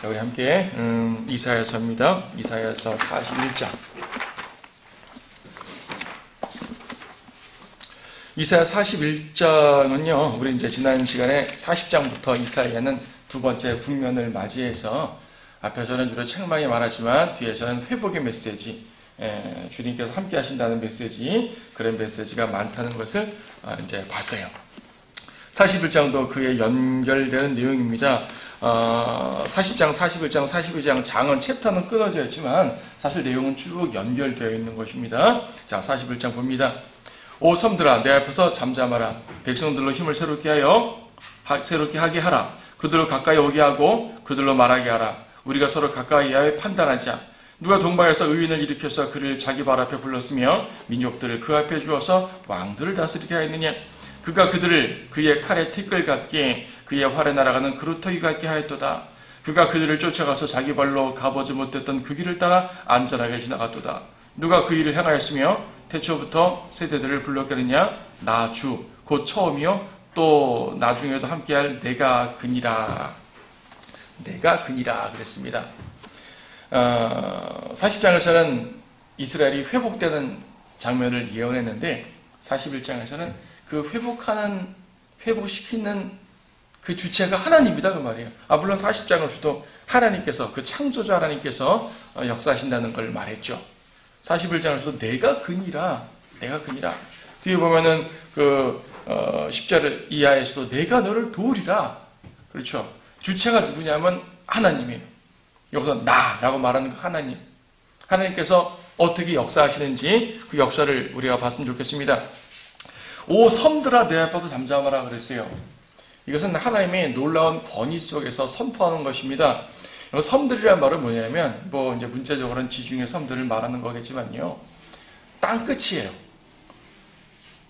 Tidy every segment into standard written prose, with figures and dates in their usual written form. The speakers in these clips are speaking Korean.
우리 함께 이사야서입니다. 이사야서 41장. 이사야 41장은요, 우리 이제 지난 시간에 40장부터 이사야는 두 번째 국면을 맞이해서 앞에서는 주로 책망이 많았지만 뒤에서는 회복의 메시지, 주님께서 함께 하신다는 메시지, 그런 메시지가 많다는 것을 이제 봤어요. 41장도 그에 연결되는 내용입니다. 40장, 41장, 42장 장은 챕터는 끊어져 있지만 사실 내용은 쭉 연결되어 있는 것입니다. 자, 41장 봅니다. 오 섬들아, 내 앞에서 잠잠하라. 백성들로 힘을 새롭게 하게 하라. 그들로 가까이 오게 하고 그들로 말하게 하라. 우리가 서로 가까이 하여 판단하자. 누가 동방에서 의인을 일으켜서 그를 자기 발 앞에 불렀으며 민족들을 그 앞에 주어서 왕들을 다스리게 하였느냐. 그가 그들을 그의 칼에 티끌 같게 그의 활에 날아가는 그루터기 같게 하였도다. 그가 그들을 쫓아가서 자기 발로 가보지 못했던 그 길을 따라 안전하게 지나갔도다. 누가 그 일을 행하였으며 태초부터 세대들을 불렀겠느냐. 나 주 곧 처음이요 또 나중에도 함께할 내가 그니라. 내가 그니라 그랬습니다. 40장에서는 이스라엘이 회복되는 장면을 예언했는데 41장에서는 그 회복시키는 그 주체가 하나님이다 그 말이에요. 물론 40장에서도 하나님께서, 그 창조주 하나님께서 역사하신다는 걸 말했죠. 41장에서도 내가 그니라. 뒤에 보면은 10절 이하에서도 내가 너를 도우리라. 그렇죠. 주체가 누구냐면 하나님이에요. 여기서 나라고 말하는 그 하나님. 하나님께서 어떻게 역사하시는지 그 역사를 우리가 봤으면 좋겠습니다. 오 섬들아, 내 앞에서 잠잠하라 그랬어요. 이것은 하나님의 놀라운 권위 속에서 선포하는 것입니다. 섬들이란 말은 뭐냐면, 이제 문자적으로는 지중해 섬들을 말하는 거겠지만요, 땅끝이에요.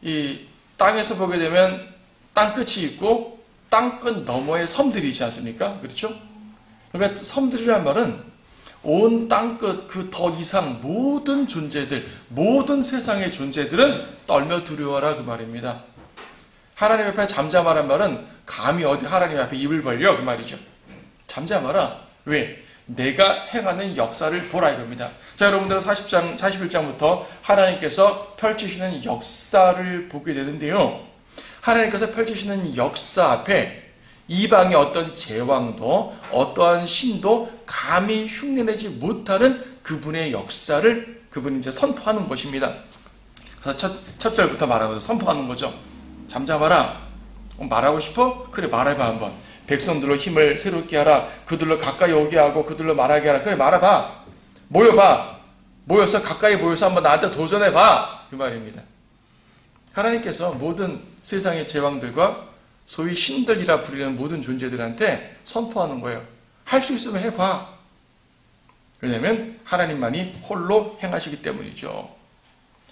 이 땅에서 보게 되면 땅끝이 있고 땅끝 너머에 섬들이지 않습니까? 그렇죠? 그러니까 섬들이란 말은 온 땅끝 그 더 이상 모든 존재들, 모든 세상의 존재들은 떨며 두려워라 그 말입니다. 하나님 앞에 잠잠하란 말은 감히 어디 하나님 앞에 입을 벌려 그 말이죠. 잠잠하라. 왜? 내가 행하는 역사를 보라 이겁니다. 자, 여러분들은 40장, 41장부터 하나님께서 펼치시는 역사를 보게 되는데요. 하나님께서 펼치시는 역사 앞에 이방의 어떤 제왕도 어떠한 신도 감히 흉내내지 못하는 그분의 역사를 그분이 이제 선포하는 것입니다. 그래서 첫 절부터 말하고 선포하는 거죠. 잠잠하라. 말하고 싶어? 그래 말해봐 한번. 백성들로 힘을 새롭게 하라. 그들로 가까이 오게 하고 그들로 말하게 하라. 그래 말해봐. 모여봐. 모여서 가까이 모여서 한번 나한테 도전해봐. 그 말입니다. 하나님께서 모든 세상의 제왕들과 소위 신들이라 부르는 모든 존재들한테 선포하는 거예요. 할 수 있으면 해봐. 왜냐하면 하나님만이 홀로 행하시기 때문이죠.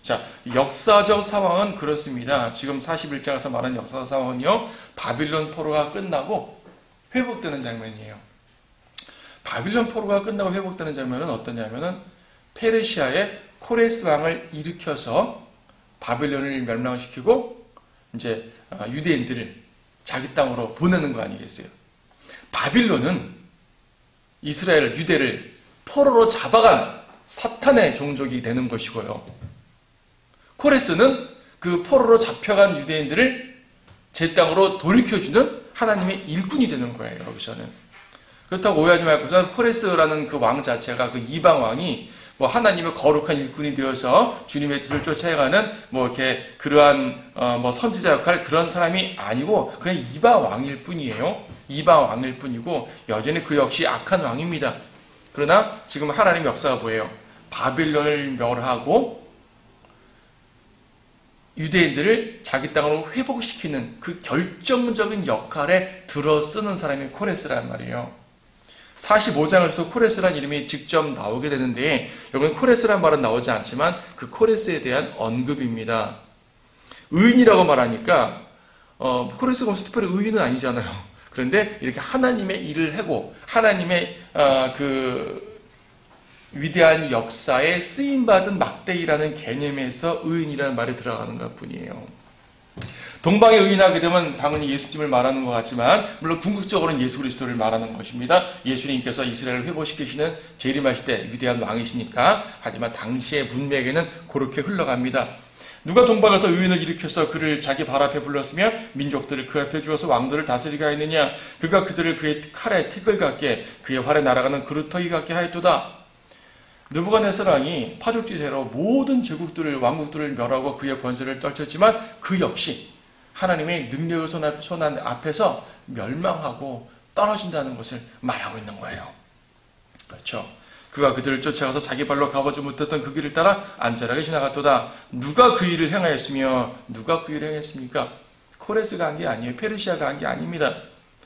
자, 역사적 상황은 그렇습니다. 지금 41장에서 말하는 역사적 상황은요, 바빌론 포로가 끝나고 회복되는 장면이에요. 바빌론 포로가 끝나고 회복되는 장면은 어떠냐면은 페르시아의 코레스 왕을 일으켜서 바빌론을 멸망시키고 이제 유대인들을 자기 땅으로 보내는 거 아니겠어요? 바빌론은 이스라엘, 유대를 포로로 잡아간 사탄의 종족이 되는 것이고요. 코레스는 그 포로로 잡혀간 유대인들을 제 땅으로 돌이켜주는 하나님의 일꾼이 되는 거예요, 여기서는. 그렇다고 오해하지 말고, 코레스라는 그 왕 자체가, 그 이방 왕이 하나님의 거룩한 일꾼이 되어서 주님의 뜻을 쫓아가는 이렇게 그러한 선지자 역할 그런 사람이 아니고 그냥 이방 왕일 뿐이에요. 이방 왕일 뿐이고 여전히 그 역시 악한 왕입니다. 그러나 지금 하나님의 역사가 뭐예요? 바빌론을 멸하고 유대인들을 자기 땅으로 회복시키는 그 결정적인 역할에 들어쓰는 사람이 코레스란 말이에요. 45장에서도 코레스란 이름이 직접 나오게 되는데 여기는 코레스란 말은 나오지 않지만 그 코레스에 대한 언급입니다. 의인이라고 말하니까 코레스가 특별히 의인은 아니잖아요. 그런데 이렇게 하나님의 일을 하고 하나님의 그 위대한 역사에 쓰임받은 막대기라는 개념에서 의인이라는 말이 들어가는 것 뿐이에요. 동방에 의인하게 되면 당연히 예수님을 말하는 것 같지만 물론 궁극적으로는 예수 그리스도를 말하는 것입니다. 예수님께서 이스라엘을 회복시키시는 재림하실 때 위대한 왕이시니까. 하지만 당시의 문맥에는 그렇게 흘러갑니다. 누가 동방에서 의인을 일으켜서 그를 자기 발 앞에 불렀으며 민족들을 그 앞에 주어서 왕들을 다스리게 하였느냐. 그가 그들을 그의 칼에 티끌 같게 그의 활에 날아가는 그루터기 같게 하였도다. 느부갓네살 왕이 파죽지세로 모든 제국들을 왕국들을 멸하고 그의 권세를 떨쳤지만 그 역시 하나님의 능력의 손 앞에서 멸망하고 떨어진다는 것을 말하고 있는 거예요. 그렇죠. 그가 그들을 쫓아가서 자기 발로 가보지 못했던 그 길을 따라 안전하게 지나갔도다. 누가 그 일을 행하였으며 누가 그 일을 행했습니까? 코레스가 한 게 아니에요. 페르시아가 한 게 아닙니다.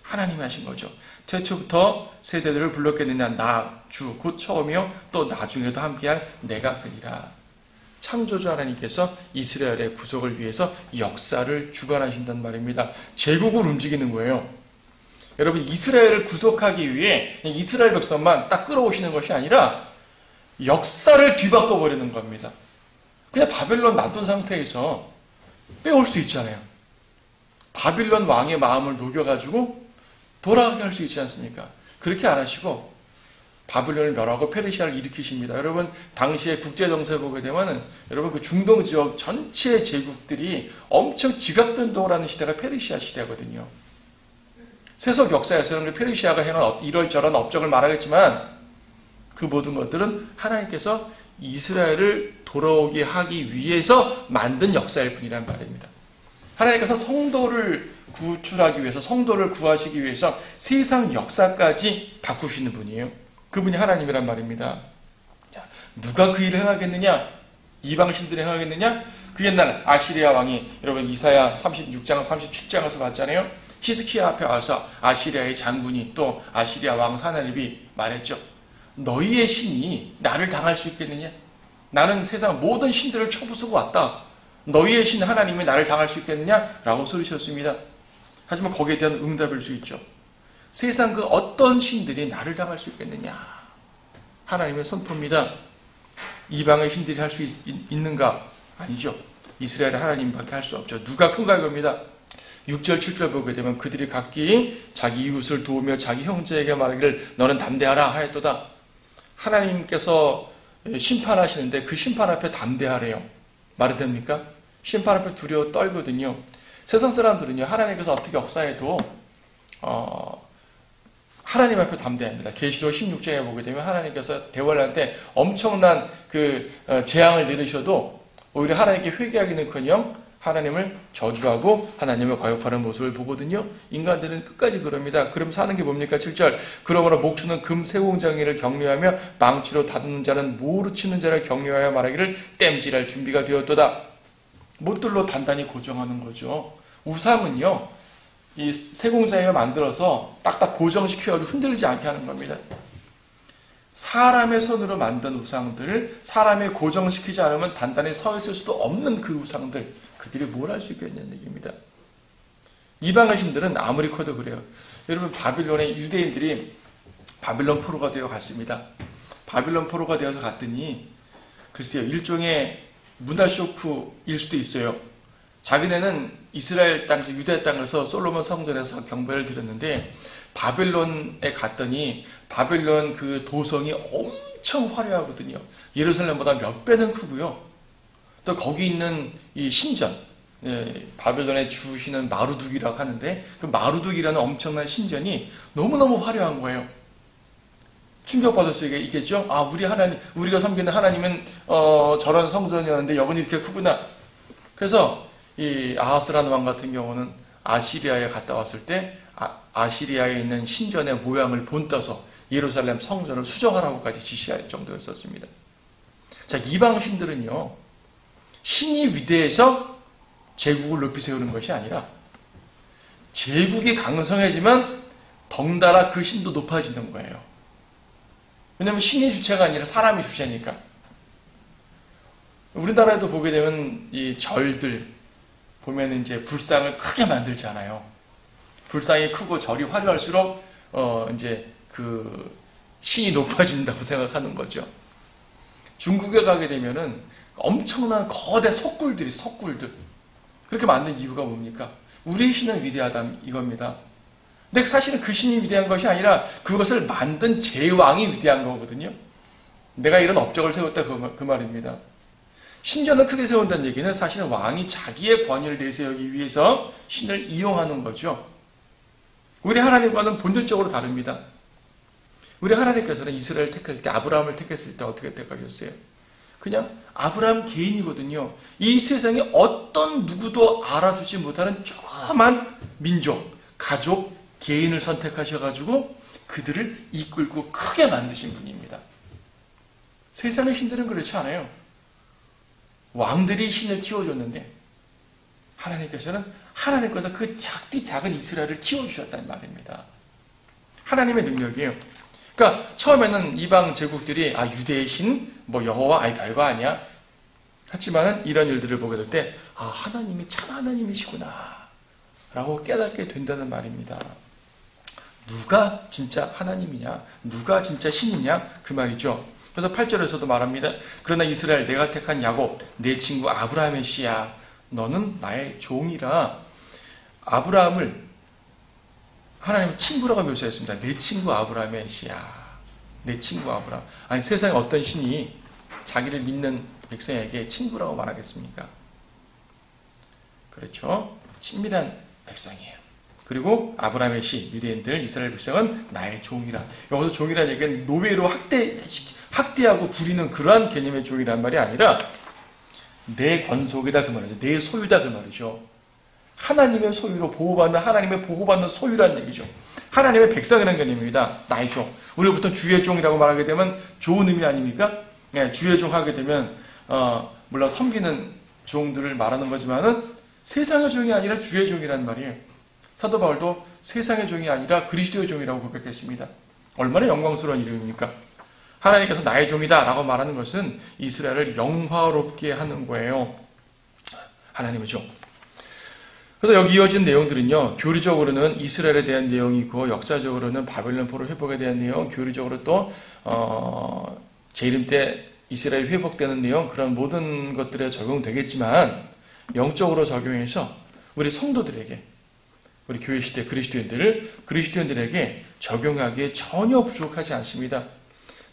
하나님이 하신 거죠. 태초부터 세대들을 불렀겠느냐. 나, 주, 곧 처음이요 또 나중에도 함께할 내가 그니라. 창조주 하나님께서 이스라엘의 구속을 위해서 역사를 주관하신단 말입니다. 제국을 움직이는 거예요. 여러분, 이스라엘을 구속하기 위해 이스라엘 백성만 딱 끌어오시는 것이 아니라 역사를 뒤바꿔 버리는 겁니다. 그냥 바벨론 놔둔 상태에서 빼올 수 있잖아요. 바빌론 왕의 마음을 녹여가지고 돌아가게 할 수 있지 않습니까? 그렇게 안 하시고 바빌론을 멸하고 페르시아를 일으키십니다. 여러분, 당시에 국제정세 보게 되면 여러분 그 중동 지역 전체 제국들이 엄청 지각 변동을 하는 시대가 페르시아 시대거든요. 세속 역사에서는 페르시아가 행한 이럴저런 업적을 말하겠지만 그 모든 것들은 하나님께서 이스라엘을 돌아오게 하기 위해서 만든 역사일 뿐이란 말입니다. 하나님께서 성도를 구출하기 위해서, 성도를 구하시기 위해서 세상 역사까지 바꾸시는 분이에요. 그분이 하나님이란 말입니다. 자, 누가 그 일을 행하겠느냐? 이방신들이 행하겠느냐? 그 옛날 아시리아 왕이, 여러분 이사야 36장 37장에서 봤잖아요. 히스키야 앞에 와서 아시리아의 장군이 또 아시리아 왕 사나립이 말했죠. 너희의 신이 나를 당할 수 있겠느냐? 나는 세상 모든 신들을 쳐부수고 왔다. 너희의 신 하나님이 나를 당할 수 있겠느냐? 라고 소리쳤습니다. 하지만 거기에 대한 응답일 수 있죠. 세상 그 어떤 신들이 나를 당할 수 있겠느냐? 하나님의 선포입니다. 이방의 신들이 할 수 있는가? 아니죠. 이스라엘의 하나님밖에 할 수 없죠. 누가 큰가 이겁니다. 6절 7절 보게 되면 그들이 각기 자기 이웃을 도우며 자기 형제에게 말하기를 너는 담대하라 하였도다. 하나님께서 심판하시는데 그 심판 앞에 담대하래요. 말이 됩니까? 심판 앞에 두려워 떨거든요. 세상 사람들은요, 하나님께서 어떻게 역사해도 하나님 앞에 담대합니다. 계시록 16장에 보게 되면 하나님께서 대화를 할 때 엄청난 그 재앙을 내리셔도 오히려 하나님께 회개하기는커녕 하나님을 저주하고 하나님을 거역하는 모습을 보거든요. 인간들은 끝까지 그럽니다. 그럼 사는 게 뭡니까? 7절. 그러므로 목수는 금 세공장이를 격려하며 망치로 다듬는 자는 모루 치는 자를 격려하여 말하기를 땜질할 준비가 되었도다. 못들로 단단히 고정하는 거죠. 우상은요, 이 세공장이를 만들어서 딱딱 고정시켜가지고 흔들리지 않게 하는 겁니다. 사람의 손으로 만든 우상들을 사람이 고정시키지 않으면 단단히 서 있을 수도 없는 그 우상들, 그들이 뭘 할 수 있겠냐는 얘기입니다. 이방의 신들은 아무리 커도 그래요. 여러분, 바빌론의 유대인들이 바빌론 포로가 되어 갔습니다. 바빌론 포로가 되어서 갔더니 글쎄요, 일종의 문화 쇼크일 수도 있어요. 자기네는 이스라엘 땅, 유대 땅에서 솔로몬 성전에서 경배를 드렸는데 바빌론에 갔더니 바빌론 그 도성이 엄청 화려하거든요. 예루살렘보다 몇 배는 크고요. 또 거기 있는 이 신전, 바빌론의 주시는 마루둑이라고 하는데 그 마루둑이라는 엄청난 신전이 너무너무 화려한 거예요. 충격받을 수 있겠죠? 아, 우리 하나님, 우리가 섬기는 하나님은 저런 성전이었는데 여긴 이렇게 크구나. 그래서 이 아하스라는 왕 같은 경우는 아시리아에 갔다 왔을 때 아시리아에 있는 신전의 모양을 본떠서 예루살렘 성전을 수정하라고까지 지시할 정도였었습니다. 자, 이방 신들은요, 신이 위대해서 제국을 높이 세우는 것이 아니라 제국이 강성해지면 덩달아 그 신도 높아지는 거예요. 왜냐하면 신이 주체가 아니라 사람이 주체니까. 우리나라에도 보게 되면 이 절들 보면 이제 불상을 크게 만들잖아요. 불상이 크고 절이 화려할수록 이제 그 신이 높아진다고 생각하는 거죠. 중국에 가게 되면은 엄청난 거대 석굴들. 그렇게 만든 이유가 뭡니까? 우리의 신은 위대하다 이겁니다. 근데 사실은 그 신이 위대한 것이 아니라 그것을 만든 제왕이 위대한 거거든요. 내가 이런 업적을 세웠다 그 말입니다. 신전을 크게 세운다는 얘기는 사실은 왕이 자기의 권위를 내세우기 위해서 신을 이용하는 거죠. 우리 하나님과는 본질적으로 다릅니다. 우리 하나님께서는 이스라엘을 택할 때, 아브라함을 택했을 때 어떻게 택하셨어요? 그냥 아브라함 개인이거든요. 이 세상에 어떤 누구도 알아주지 못하는 조그만 민족, 가족, 개인을 선택하셔가지고 그들을 이끌고 크게 만드신 분입니다. 세상의 신들은 그렇지 않아요. 왕들이 신을 키워줬는데 하나님께서는 하나님께서 그 작은 이스라엘을 키워주셨다는 말입니다. 하나님의 능력이에요. 그러니까 처음에는 이방 제국들이 유대의 신, 여호와, 별거 아니야. 하지만은 이런 일들을 보게 될 때 하나님이 참 하나님이시구나 라고 깨닫게 된다는 말입니다. 누가 진짜 하나님이냐, 누가 진짜 신이냐 그 말이죠. 그래서 8절에서도 말합니다. 그러나 이스라엘, 내가 택한 야곱, 내 친구 아브라함의 씨야, 너는 나의 종이라. 아브라함을 하나님은 친구라고 묘사했습니다. 내 친구 아브라함의 씨야, 내 친구 아브라함. 아니, 세상에 어떤 신이 자기를 믿는 백성에게 친구라고 말하겠습니까? 그렇죠. 친밀한 백성이에요. 그리고 아브라함의 씨, 유대인들, 이스라엘 백성은 나의 종이라. 여기서 종이라는 얘기는 노예로 학대하고 부리는 그러한 개념의 종이란 말이 아니라 내 권속이다 그 말이죠. 내 소유다 그 말이죠. 하나님의 소유로 보호받는, 하나님의 보호받는 소유라는 얘기죠. 하나님의 백성이라는 개념입니다. 나의 종. 우리가 보통 주의 종이라고 말하게 되면 좋은 의미 아닙니까? 네, 주의 종 하게 되면 물론 섬기는 종들을 말하는 거지만은 세상의 종이 아니라 주의 종이라는 말이에요. 사도 바울도 세상의 종이 아니라 그리스도의 종이라고 고백했습니다. 얼마나 영광스러운 이름입니까? 하나님께서 나의 종이다 라고 말하는 것은 이스라엘을 영화롭게 하는 거예요. 하나님의 종. 그래서 여기 이어진 내용들은요, 교리적으로는 이스라엘에 대한 내용이고, 역사적으로는 바벨론 포로 회복에 대한 내용, 교리적으로 또 재림 때 이스라엘이 회복되는 내용, 그런 모든 것들에 적용되겠지만 영적으로 적용해서 우리 성도들에게, 우리 교회 시대 그리스도인들에게 적용하기에 전혀 부족하지 않습니다.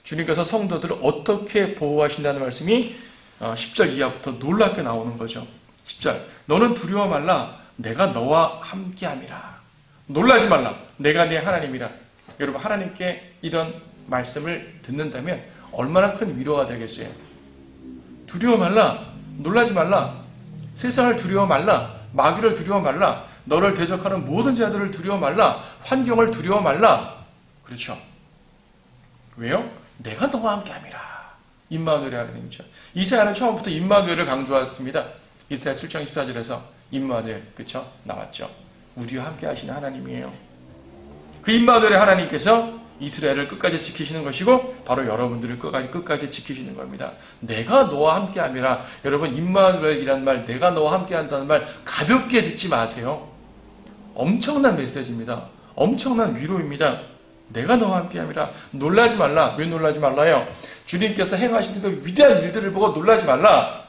주님께서 성도들을 어떻게 보호하신다는 말씀이 10절 이하부터 놀랍게 나오는 거죠. 10절, 너는 두려워 말라, 내가 너와 함께함이라. 놀라지 말라, 내가 네 하나님이라. 여러분, 하나님께 이런 말씀을 듣는다면 얼마나 큰 위로가 되겠어요. 두려워 말라, 놀라지 말라, 세상을 두려워 말라, 마귀를 두려워 말라, 너를 대적하는 모든 자들을 두려워 말라, 환경을 두려워 말라. 그렇죠. 왜요? 내가 너와 함께함이라. 임마누엘의 하나님이죠. 이사야는 처음부터 임마누엘을 강조했습니다. 이사야 7장 14절에서 임마누엘, 그렇죠? 나왔죠. 우리와 함께 하시는 하나님이에요. 그 임마누엘의 하나님께서 이스라엘을 끝까지 지키시는 것이고 바로 여러분들을 끝까지 지키시는 겁니다. 내가 너와 함께함이라. 여러분, 임마누엘이란 말, 내가 너와 함께한다는 말 가볍게 듣지 마세요. 엄청난 메시지입니다. 엄청난 위로입니다. 내가 너와 함께함이라. 놀라지 말라. 왜 놀라지 말라요? 주님께서 행하시는 그 위대한 일들을 보고 놀라지 말라.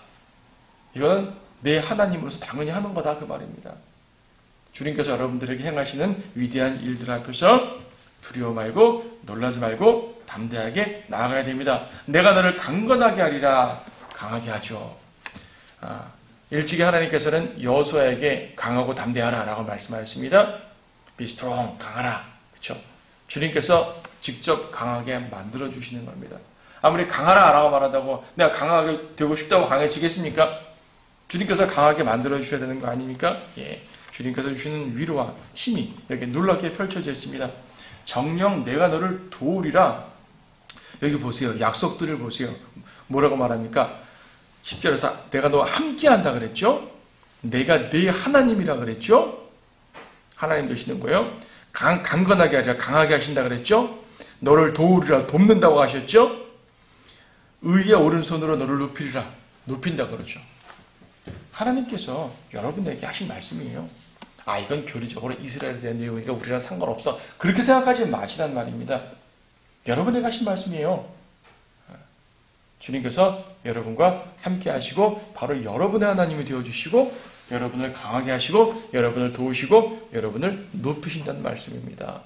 이거는 내 하나님으로서 당연히 하는 거다 그 말입니다. 주님께서 여러분들에게 행하시는 위대한 일들 앞에서 두려워 말고 놀라지 말고 담대하게 나아가야 됩니다. 내가 너를 강건하게 하리라. 강하게 하죠. 일찍이 하나님께서는 여호수아에게 강하고 담대하라 라고 말씀하셨습니다. Be strong, 강하라. 그렇죠? 주님께서 직접 강하게 만들어주시는 겁니다. 아무리 강하라 라고 말한다고 내가 강하게 되고 싶다고 강해지겠습니까? 주님께서 강하게 만들어주셔야 되는 거 아닙니까? 예, 주님께서 주시는 위로와 힘이 여기 놀랍게 펼쳐져 있습니다. 정녕 내가 너를 도우리라. 여기 보세요. 약속들을 보세요. 뭐라고 말합니까? 10절에서 내가 너와 함께한다 그랬죠? 내가 네 하나님이라 그랬죠? 하나님 되시는 거예요. 강건하게 하리라, 강하게 하신다 그랬죠? 너를 도우리라, 돕는다고 하셨죠? 의의 오른손으로 너를 높이리라, 높인다 그러죠. 하나님께서 여러분에게 하신 말씀이에요. 이건 교리적으로 이스라엘에 대한 내용이니까 우리랑 상관없어. 그렇게 생각하지 마시란 말입니다. 여러분에게 하신 말씀이에요. 주님께서 여러분과 함께 하시고 바로 여러분의 하나님이 되어주시고 여러분을 강하게 하시고 여러분을 도우시고 여러분을 높이신다는 말씀입니다.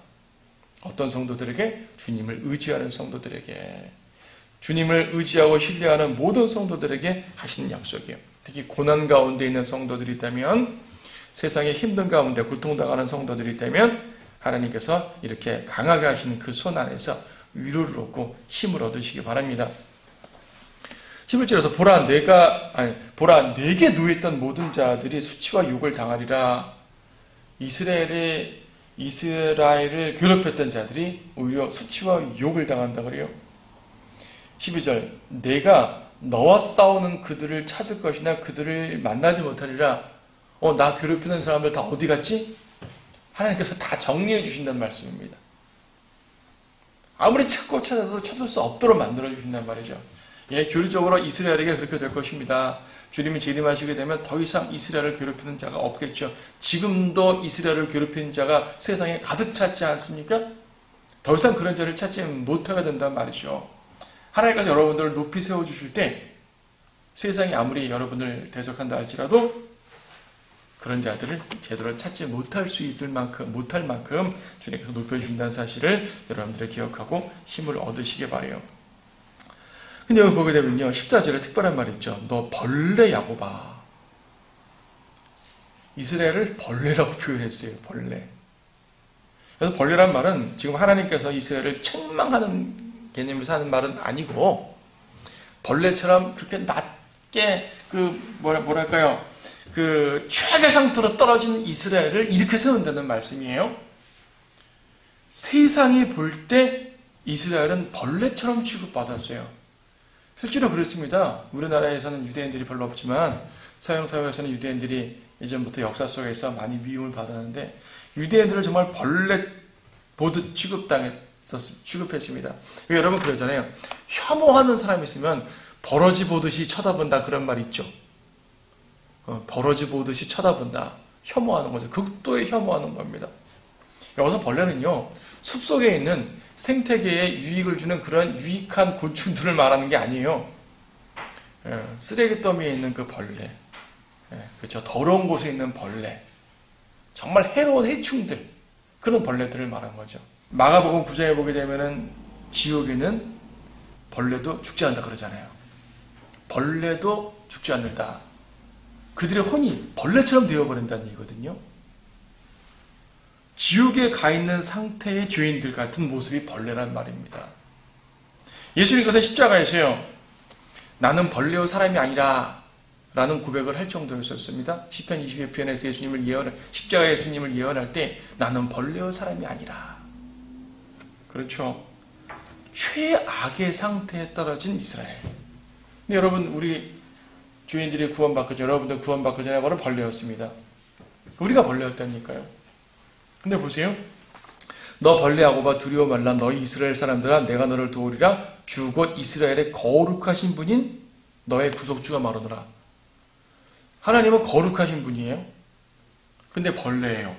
어떤 성도들에게? 주님을 의지하는 성도들에게, 주님을 의지하고 신뢰하는 모든 성도들에게 하시는 약속이에요. 특히 고난 가운데 있는 성도들이 있다면, 세상의 힘든 가운데 고통당하는 성도들이 있다면 하나님께서 이렇게 강하게 하시는 그 손 안에서 위로를 얻고 힘을 얻으시기 바랍니다. 11절에서 보라 내게 누워있던 모든 자들이 수치와 욕을 당하리라. 이스라엘을 괴롭혔던 자들이 오히려 수치와 욕을 당한다 그래요. 12절 내가 너와 싸우는 그들을 찾을 것이나 그들을 만나지 못하리라. 나 괴롭히는 사람들 다 어디 갔지? 하나님께서 다 정리해 주신다는 말씀입니다. 아무리 찾고 찾아도 찾을 수 없도록 만들어 주신단 말이죠. 교리적으로 이스라엘에게 그렇게 될 것입니다. 주님이 재림하시게 되면 더 이상 이스라엘을 괴롭히는 자가 없겠죠. 지금도 이스라엘을 괴롭히는 자가 세상에 가득 찼지 않습니까? 더 이상 그런 자를 찾지 못하게 된단 말이죠. 하나님께서 여러분들을 높이 세워주실 때 세상이 아무리 여러분을 대적한다 할지라도 그런 자들을 제대로 찾지 못할 만큼 주님께서 높여주신다는 사실을 여러분들이 기억하고 힘을 얻으시기 바라요. 근데 여기 보게 되면요, 14절에 특별한 말이 있죠. 너 벌레 야곱아. 이스라엘을 벌레라고 표현했어요. 벌레. 그래서 벌레란 말은 지금 하나님께서 이스라엘을 책망하는 개념에서 하는 말은 아니고, 벌레처럼 그렇게 낮게 뭐랄까요, 최악의 상태로 떨어진 이스라엘을 이렇게 세운다는 말씀이에요. 세상이 볼 때 이스라엘은 벌레처럼 취급받았어요. 실제로 그렇습니다. 우리나라에서는 유대인들이 별로 없지만 서양사회에서는 유대인들이 예전부터 역사 속에서 많이 미움을 받았는데, 유대인들을 정말 벌레 보듯 취급했습니다. 여러분 그러잖아요. 혐오하는 사람이 있으면 버러지 보듯이 쳐다본다, 그런 말이 있죠. 버러지 보듯이 쳐다본다. 혐오하는 거죠. 극도의 혐오하는 겁니다. 여기서 벌레는요, 숲속에 있는 생태계에 유익을 주는 그런 유익한 곤충들을 말하는 게 아니에요. 쓰레기 더미에 있는 그 벌레, 그렇죠. 더러운 곳에 있는 벌레, 정말 해로운 해충들, 그런 벌레들을 말하는 거죠. 마가복음 9장에 보게 되면은 지옥에는 벌레도 죽지 않는다 그러잖아요. 벌레도 죽지 않는다. 그들의 혼이 벌레처럼 되어버린다는 얘기거든요. 지옥에 가 있는 상태의 죄인들 같은 모습이 벌레란 말입니다. 예수님께서 십자가에서요, 나는 벌레요 사람이 아니라 라는 고백을 할 정도였었습니다. 시편 22편에서 십자가 예수님을 예언할 때 나는 벌레요 사람이 아니라. 그렇죠. 최악의 상태에 떨어진 이스라엘. 근데 여러분, 우리 죄인들이 구원받고 여러분들 구원받고 전에 바로 벌레였습니다. 우리가 벌레였다니까요. 근데 보세요. 너 벌레야고바 두려워 말라. 너희 이스라엘 사람들아 내가 너를 도우리라. 주 곧 이스라엘의 거룩하신 분인 너의 구속주가 말하노라. 하나님은 거룩하신 분이에요. 근데 벌레예요.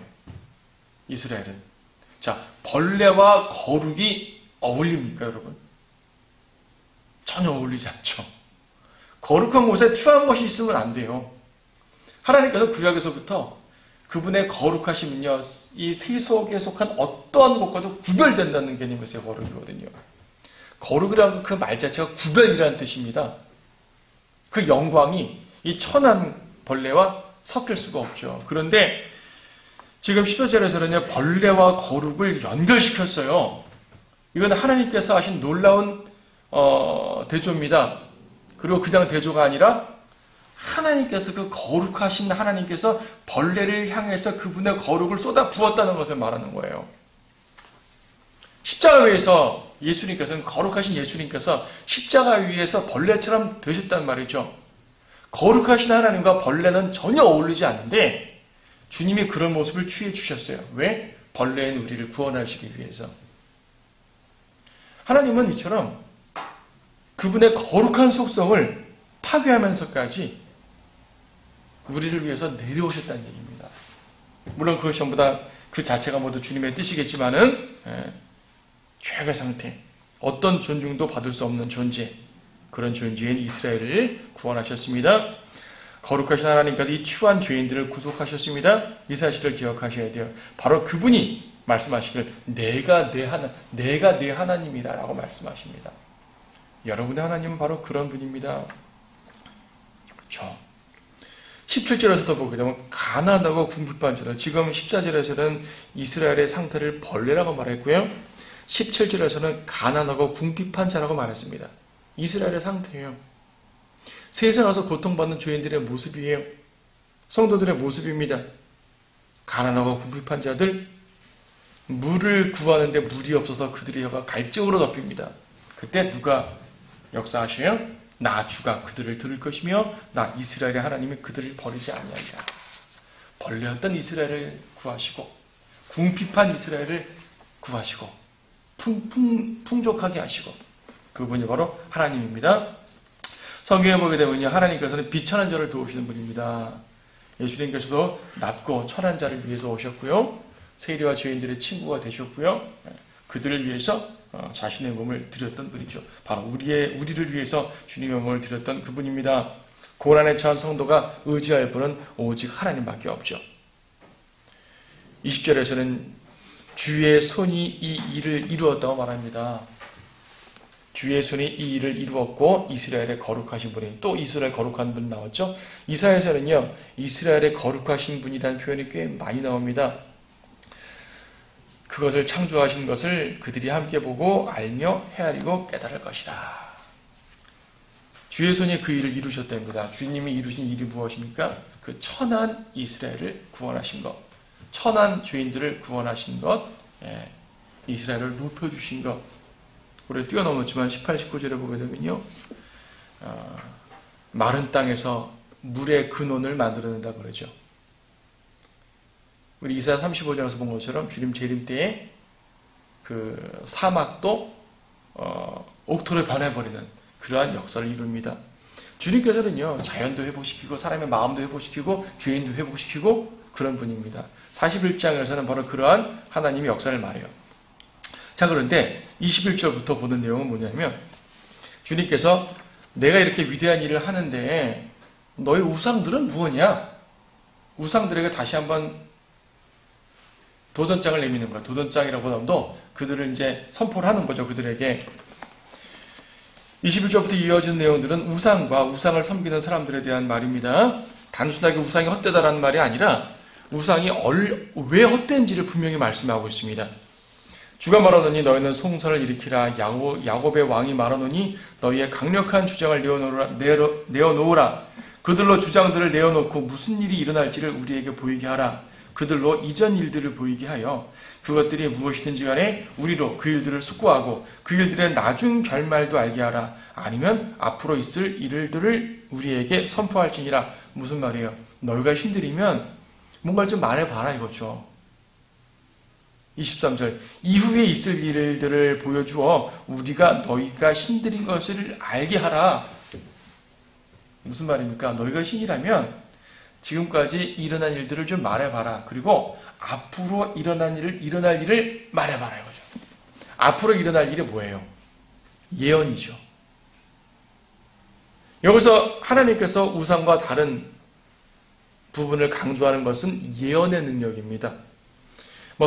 이스라엘은. 자, 벌레와 거룩이 어울립니까, 여러분? 전혀 어울리지 않죠. 거룩한 곳에 추한 것이 있으면 안 돼요. 하나님께서 구약에서부터 그분의 거룩하심은요, 이 세속에 속한 어떠한 것과도 구별된다는 개념에서의 거룩이거든요. 거룩이라는 그 말 자체가 구별이라는 뜻입니다. 그 영광이 이 천한 벌레와 섞일 수가 없죠. 그런데 지금 10절에서는요, 벌레와 거룩을 연결시켰어요. 이건 하나님께서 하신 놀라운 대조입니다. 그리고 그냥 대조가 아니라 하나님께서, 그 거룩하신 하나님께서 벌레를 향해서 그분의 거룩을 쏟아 부었다는 것을 말하는 거예요. 십자가 위에서 예수님께서는, 거룩하신 예수님께서 십자가 위에서 벌레처럼 되셨단 말이죠. 거룩하신 하나님과 벌레는 전혀 어울리지 않는데 주님이 그런 모습을 취해 주셨어요. 왜? 벌레인 우리를 구원하시기 위해서. 하나님은 이처럼 그분의 거룩한 속성을 파괴하면서까지 우리를 위해서 내려오셨다는 얘기입니다. 물론 그것이 전부 다 그 자체가 모두 주님의 뜻이겠지만은, 최악의 상태, 어떤 존중도 받을 수 없는 존재, 그런 존재인 이스라엘을 구원하셨습니다. 거룩하신 하나님께서 이 추한 죄인들을 구속하셨습니다. 이 사실을 기억하셔야 돼요. 바로 그분이 말씀하시길 내가 내 하나님이다 라고 말씀하십니다. 여러분의 하나님은 바로 그런 분입니다. 그렇죠. 17절에서도 보게 되면 가난하고 궁핍한 자들, 지금 14절에서는 이스라엘의 상태를 벌레라고 말했고요. 17절에서는 가난하고 궁핍한 자라고 말했습니다. 이스라엘의 상태예요. 세상에서 고통받는 죄인들의 모습이에요. 성도들의 모습입니다. 가난하고 궁핍한 자들, 물을 구하는데 물이 없어서 그들의 혀가 갈증으로 덮입니다. 그때 누가 역사하셔요? 나 주가 그들을 들을 것이며 나 이스라엘의 하나님이 그들을 버리지 아니하리라. 벌레였던 이스라엘을 구하시고 궁핍한 이스라엘을 구하시고 풍족하게 하시고 그분이 바로 하나님입니다. 성경에 보게 되면요, 하나님께서는 비천한 자를 도우시는 분입니다. 예수님께서도 낮고 천한 자를 위해서 오셨고요, 세리와 죄인들의 친구가 되셨고요, 그들을 위해서 자신의 몸을 드렸던 분이죠. 바로 우리를 위해서 주님의 몸을 드렸던 그분입니다. 고난에 처한 성도가 의지할 분은 오직 하나님밖에 없죠. 20절에서는 주의 손이 이 일을 이루었다고 말합니다. 주의 손이 이 일을 이루었고 이스라엘의 거룩하신 분이, 또 이스라엘 거룩한 분 나왔죠. 이사야서는요, 이스라엘의 거룩하신 분이라는 표현이 꽤 많이 나옵니다. 그것을 창조하신 것을 그들이 함께 보고 알며 헤아리고 깨달을 것이라. 주의 손이 그 일을 이루셨답니다. 주님이 이루신 일이 무엇입니까? 그 천한 이스라엘을 구원하신 것, 천한 죄인들을 구원하신 것, 이스라엘을 높여주신 것. 우리 뛰어넘었지만 18, 19절에 보게 되면요, 마른 땅에서 물의 근원을 만들어낸다 그러죠. 우리 이사야 35장에서 본 것처럼 주님 재림 때에 그 사막도 옥토로 변해버리는 그러한 역사를 이룹니다. 주님께서는요, 자연도 회복시키고 사람의 마음도 회복시키고 죄인도 회복시키고 그런 분입니다. 41장에서는 바로 그러한 하나님의 역사를 말해요. 자, 그런데 21절부터 보는 내용은 뭐냐면, 주님께서 내가 이렇게 위대한 일을 하는데 너희 우상들은 무엇이냐? 우상들에게 다시 한번 도전장을 내미는 거야. 도전장이라고보다도 그들을 이제 선포를 하는 거죠. 그들에게. 21절부터 이어지는 내용들은 우상과 우상을 섬기는 사람들에 대한 말입니다. 단순하게 우상이 헛되다라는 말이 아니라 우상이 왜 헛된지를 분명히 말씀하고 있습니다. 주가 말하노니 너희는 송사를 일으키라. 야곱의 왕이 말하노니 너희의 강력한 주장을 내어놓으라. 그들로 주장들을 내어놓고 무슨 일이 일어날지를 우리에게 보이게 하라. 그들로 이전 일들을 보이게 하여 그것들이 무엇이든지 간에 우리로 그 일들을 숙고하고 그 일들의 나중 결말도 알게 하라. 아니면 앞으로 있을 일들을 우리에게 선포할지니라. 무슨 말이에요? 너희가 신들이면 뭔가를 좀 말해봐라 이거죠. 23절 이후에 있을 일들을 보여주어 우리가 너희가 신들인 것을 알게 하라. 무슨 말입니까? 너희가 신이라면 지금까지 일어난 일들을 좀 말해봐라. 그리고 앞으로 일어날 일을 말해봐라 이거죠. 앞으로 일어날 일이 뭐예요? 예언이죠. 여기서 하나님께서 우상과 다른 부분을 강조하는 것은 예언의 능력입니다.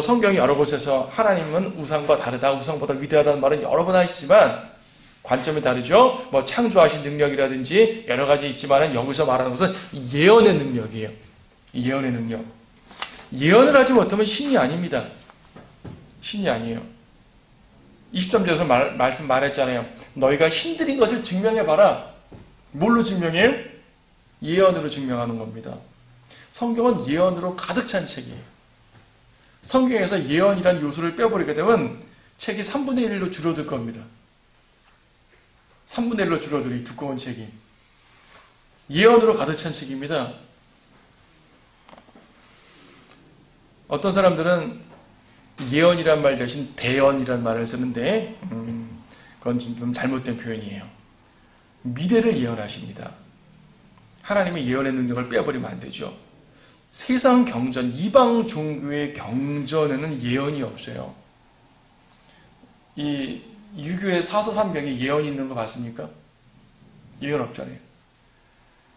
성경이 여러 곳에서 하나님은 우상과 다르다, 우상보다 위대하다는 말은 여러 번 하시지만 관점이 다르죠. 창조하신 능력이라든지 여러 가지 있지만 여기서 말하는 것은 예언의 능력이에요. 예언의 능력. 예언을 하지 못하면 신이 아닙니다. 신이 아니에요. 23절에서 말했잖아요. 너희가 신들인 것을 증명해봐라. 뭘로 증명해요? 예언으로 증명하는 겁니다. 성경은 예언으로 가득 찬 책이에요. 성경에서 예언이라는 요소를 빼버리게 되면 책이 3분의 1로 줄어들 겁니다. 3분의 1로 줄어들이 두꺼운 책이. 예언으로 가득 찬 책입니다. 어떤 사람들은 예언이란 말 대신 대언이란 말을 쓰는데 그건 좀 잘못된 표현이에요. 미래를 예언하십니다. 하나님의 예언의 능력을 빼버리면 안 되죠. 세상 경전, 이방 종교의 경전에는 예언이 없어요. 이 유교의 사서삼경에 예언이 있는 거 봤습니까? 예언 없잖아요.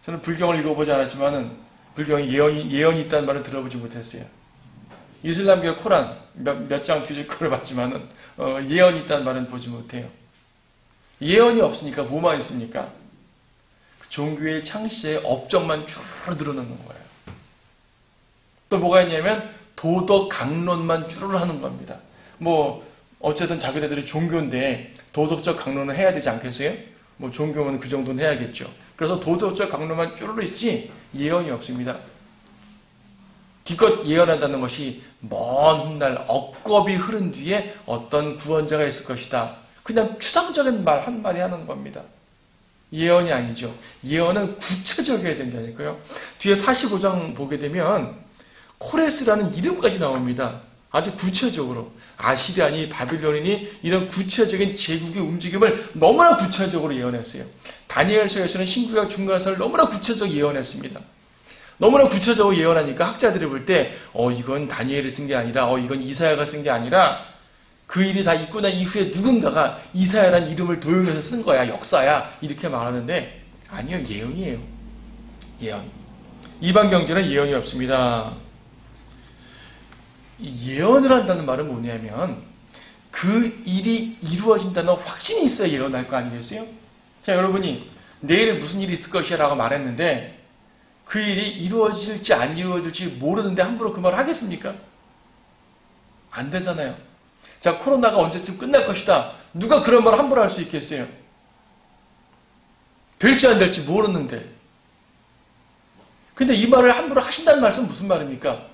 저는 불경을 읽어보지 않았지만은 불경에 예언이 있다는 말을 들어보지 못했어요. 이슬람교 코란 몇 장 뒤집거려 봤지만은 예언이 있다는 말은 보지 못해요. 예언이 없으니까 뭐만 있습니까? 그 종교의 창시에 업적만 쭉 늘어놓는 거예요. 또 뭐가 있냐면 도덕 강론만 쭈르르 하는 겁니다. 뭐 어쨌든 자기네들이 종교인데 도덕적 강론을 해야 되지 않겠어요? 뭐 종교면 그 정도는 해야겠죠. 그래서 도덕적 강론만 쭈르르 있지 예언이 없습니다. 기껏 예언한다는 것이 먼 훗날 억겁이 흐른 뒤에 어떤 구원자가 있을 것이다. 그냥 추상적인 말 한마디 하는 겁니다. 예언이 아니죠. 예언은 구체적이어야 된다니까요. 뒤에 45장 보게 되면 코레스라는 이름까지 나옵니다. 아주 구체적으로 아시리아니 바빌론이니 이런 구체적인 제국의 움직임을 너무나 구체적으로 예언했어요. 다니엘서에서는 신구약 중간서를 너무나 구체적으로 예언했습니다. 너무나 구체적으로 예언하니까 학자들이 볼 때 이건 다니엘이 쓴 게 아니라 이건 이사야가 쓴 게 아니라 그 일이 다 있고 난 이후에 누군가가 이사야라는 이름을 도용해서 쓴 거야. 역사야. 이렇게 말하는데 아니요. 예언이에요. 예언. 이방 경제는 예언이 없습니다. 예언을 한다는 말은 뭐냐면 그 일이 이루어진다는 확신이 있어야 예언할 거 아니겠어요? 자, 여러분이 내일 무슨 일이 있을 것이야 라고 말했는데 그 일이 이루어질지 안 이루어질지 모르는데 함부로 그 말을 하겠습니까? 안 되잖아요. 자, 코로나가 언제쯤 끝날 것이다. 누가 그런 말을 함부로 할 수 있겠어요? 될지 안 될지 모르는데. 근데 이 말을 함부로 하신다는 말씀은 무슨 말입니까?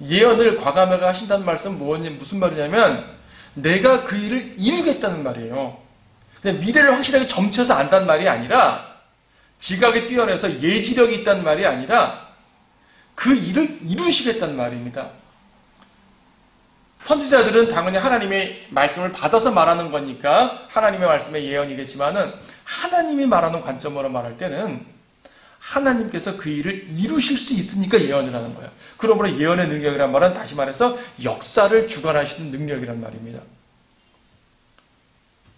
예언을 과감하게 하신다는 말씀은 무슨 말이냐면 내가 그 일을 이루겠다는 말이에요. 근데 미래를 확실하게 점쳐서 안다는 말이 아니라 지각에 뛰어내서 예지력이 있다는 말이 아니라 그 일을 이루시겠다는 말입니다. 선지자들은 당연히 하나님의 말씀을 받아서 말하는 거니까 하나님의 말씀의 예언이겠지만은 하나님이 말하는 관점으로 말할 때는 하나님께서 그 일을 이루실 수 있으니까 예언을 하는 거예요. 그러므로 예언의 능력이란 말은 다시 말해서 역사를 주관하시는 능력이란 말입니다.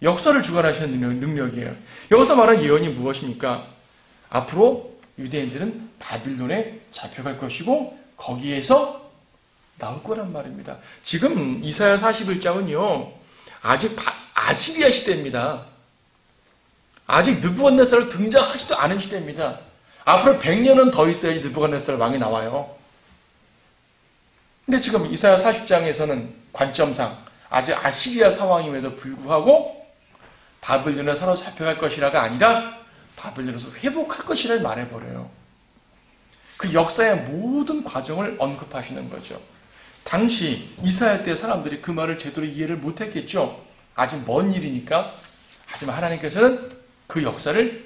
역사를 주관하시는 능력이에요. 여기서 말하는 예언이 무엇입니까? 앞으로 유대인들은 바빌론에 잡혀갈 것이고 거기에서 나올 거란 말입니다. 지금 이사야 41장은요. 아직 아시리아 시대입니다. 아직 느부갓네살을 등장하지도 않은 시대입니다. 앞으로 100년은 더 있어야지 느부갓네살 왕이 나와요. 근데 지금 이사야 40장에서는 관점상 아직 아시리아 상황임에도 불구하고 바빌론에 사로잡혀갈 것이라가 아니라 바빌론에서 회복할 것이라를 말해버려요. 그 역사의 모든 과정을 언급하시는 거죠. 당시 이사야 때 사람들이 그 말을 제대로 이해를 못했겠죠. 아직 먼 일이니까. 하지만 하나님께서는 그 역사를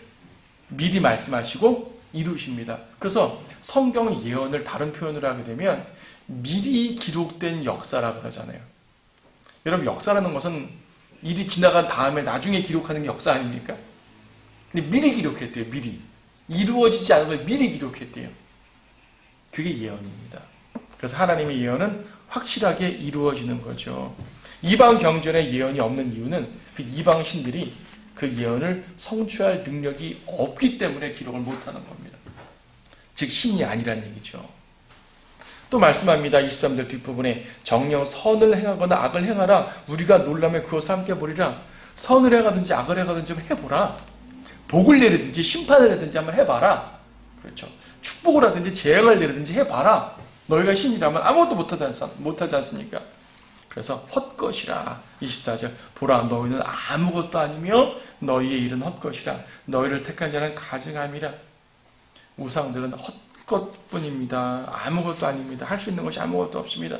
미리 말씀하시고 이루십니다. 그래서 성경 예언을 다른 표현으로 하게 되면 미리 기록된 역사라 그러잖아요. 여러분 역사라는 것은 일이 지나간 다음에 나중에 기록하는 게 역사 아닙니까? 근데 미리 기록했대요. 미리. 이루어지지 않은 걸 미리 기록했대요. 그게 예언입니다. 그래서 하나님의 예언은 확실하게 이루어지는 거죠. 이방 경전에 예언이 없는 이유는 그 이방 신들이 그 예언을 성취할 능력이 없기 때문에 기록을 못하는 겁니다. 즉 신이 아니란 얘기죠. 또 말씀합니다. 23절 뒷부분에 정령 선을 행하거나 악을 행하라. 우리가 놀라며 그것을 함께 보리라. 선을 행하든지 악을 행하든지 해보라. 복을 내리든지 심판을 하든지 한번 해봐라. 그렇죠. 축복을 하든지 재앙을 내리든지 해봐라. 너희가 신이라면 아무것도 못하지 않습니까? 그래서 헛것이라. 24절 보라 너희는 아무것도 아니며 너희의 일은 헛것이라. 너희를 택한 자는 가증함이라. 우상들은 헛것뿐입니다. 아무것도 아닙니다. 할 수 있는 것이 아무것도 없습니다.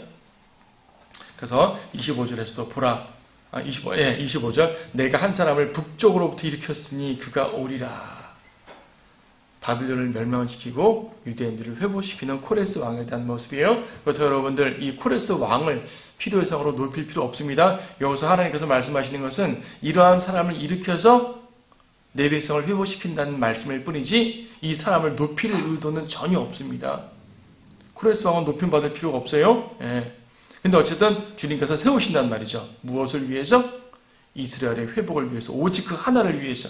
그래서 25절에서도 보라 25절 내가 한 사람을 북쪽으로부터 일으켰으니 그가 오리라. 바빌론을 멸망시키고 유대인들을 회복시키는 코레스 왕에 대한 모습이에요. 그렇다고 여러분들 이 코레스 왕을 필요해상으로 높일 필요 없습니다. 여기서 하나님께서 말씀하시는 것은 이러한 사람을 일으켜서 내 백성을 회복시킨다는 말씀일 뿐이지 이 사람을 높일 의도는 전혀 없습니다. 코레스 왕은 높임받을 필요가 없어요. 근데 어쨌든 주님께서 세우신다는 말이죠. 무엇을 위해서? 이스라엘의 회복을 위해서. 오직 그 하나를 위해서.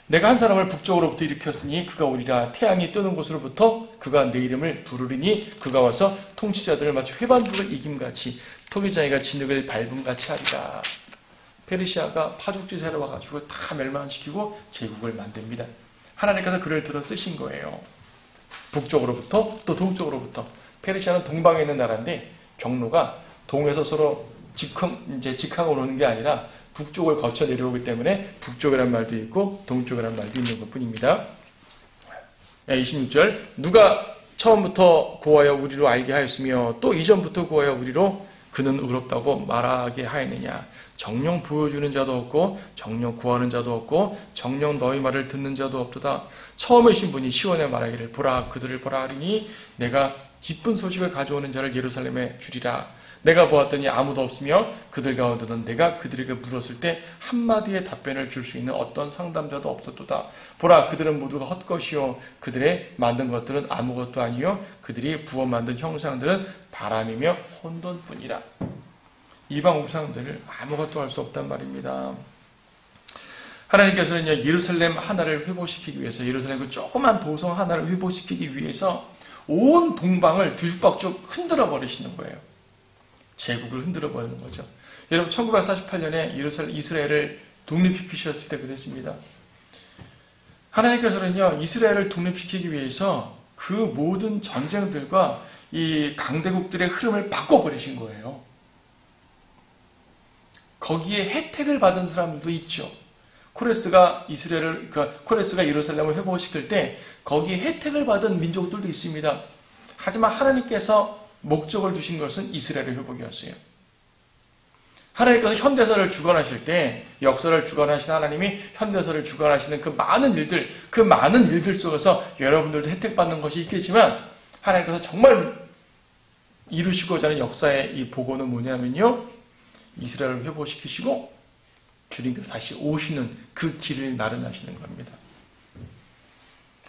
내가 한 사람을 북쪽으로부터 일으켰으니 그가 오리라. 태양이 뜨는 곳으로부터 그가 내 이름을 부르리니 그가 와서 통치자들을 마치 회반죽을 이김같이 토기장이가 진흙을 밟음같이 하리라. 페르시아가 파죽지세로 와가지고 다 멸망시키고 제국을 만듭니다. 하나님께서 그를 들어 쓰신 거예요. 북쪽으로부터 또 동쪽으로부터. 페르시아는 동방에 있는 나라인데 경로가 동에서 서로 직항으로 오는 게 아니라 북쪽을 거쳐 내려오기 때문에 북쪽이란 말도 있고 동쪽이란 말도 있는 것 뿐입니다. 26절 누가 처음부터 고하여 우리로 알게 하였으며 또 이전부터 고하여 우리로 그는 의롭다고 말하게 하였느냐. 정녕 보여주는 자도 없고 정녕 구하는 자도 없고 정녕 너희 말을 듣는 자도 없도다. 처음에 신 분이 시온에 말하기를 보라 그들을 보라 하리니 내가 기쁜 소식을 가져오는 자를 예루살렘에 주리라. 내가 보았더니 아무도 없으며 그들 가운데는 내가 그들에게 물었을 때 한마디의 답변을 줄 수 있는 어떤 상담자도 없었도다. 보라 그들은 모두가 헛것이요 그들의 만든 것들은 아무것도 아니요 그들이 부어 만든 형상들은 바람이며 혼돈뿐이라. 이방 우상들을 아무것도 할 수 없단 말입니다. 하나님께서는 예루살렘 하나를 회복시키기 위해서 예루살렘 그 조그만 도성 하나를 회복시키기 위해서 온 동방을 뒤죽박죽 흔들어 버리시는 거예요. 제국을 흔들어 버리는 거죠. 여러분 1948년에 이스라엘을 독립시키셨을 때 그랬습니다. 하나님께서는요 이스라엘을 독립시키기 위해서 그 모든 전쟁들과 이 강대국들의 흐름을 바꿔버리신 거예요. 거기에 혜택을 받은 사람들도 있죠. 코레스가 예루살렘을 회복시킬 때 거기에 혜택을 받은 민족들도 있습니다. 하지만 하나님께서 목적을 두신 것은 이스라엘의 회복이었어요. 하나님께서 현대사를 주관하실 때 역사를 주관하신 하나님이 현대사를 주관하시는 그 많은 일들 속에서 여러분들도 혜택받는 것이 있겠지만 하나님께서 정말 이루시고자 하는 역사의 이 보고는 뭐냐면요. 이스라엘을 회복시키시고 주님께서 다시 오시는 그 길을 나른하시는 겁니다.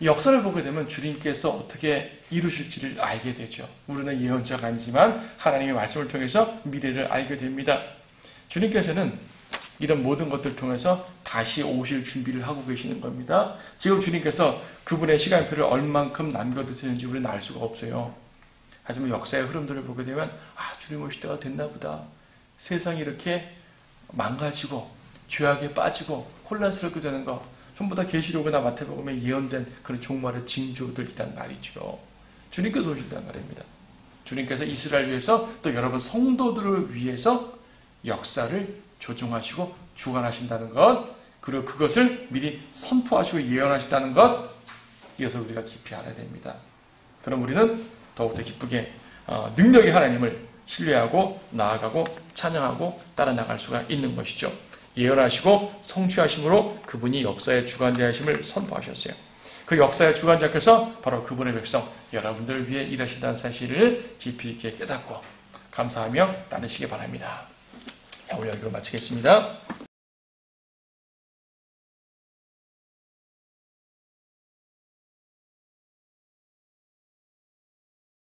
이 역사를 보게 되면 주님께서 어떻게 이루실지를 알게 되죠. 우리는 예언자가 아니지만 하나님의 말씀을 통해서 미래를 알게 됩니다. 주님께서는 이런 모든 것들을 통해서 다시 오실 준비를 하고 계시는 겁니다. 지금 주님께서 그분의 시간표를 얼만큼 남겨두셨는지 우리는 알 수가 없어요. 하지만 역사의 흐름들을 보게 되면 주님 오실 때가 됐나 보다. 세상이 이렇게 망가지고 죄악에 빠지고 혼란스럽게 되는 거 전부 다 계시록이나 마태복음에 예언된 그런 종말의 징조들이란 말이죠. 주님께서 오신다는 말입니다. 주님께서 이스라엘 위해서 또 여러분 성도들을 위해서 역사를 조종하시고 주관하신다는 것, 그리고 그것을 미리 선포하시고 예언하신다는 것, 이것을 우리가 깊이 알아야 됩니다. 그럼 우리는 더욱더 기쁘게 능력의 하나님을 신뢰하고 나아가고 찬양하고 따라 나갈 수가 있는 것이죠. 예언하시고 성취하심으로 그분이 역사의 주관자이심을 선포하셨어요. 그 역사의 주관자께서 바로 그분의 백성 여러분들을 위해 일하신다는 사실을 깊이 있게 깨닫고 감사하며 나누시기 바랍니다. 오늘 여기로 마치겠습니다.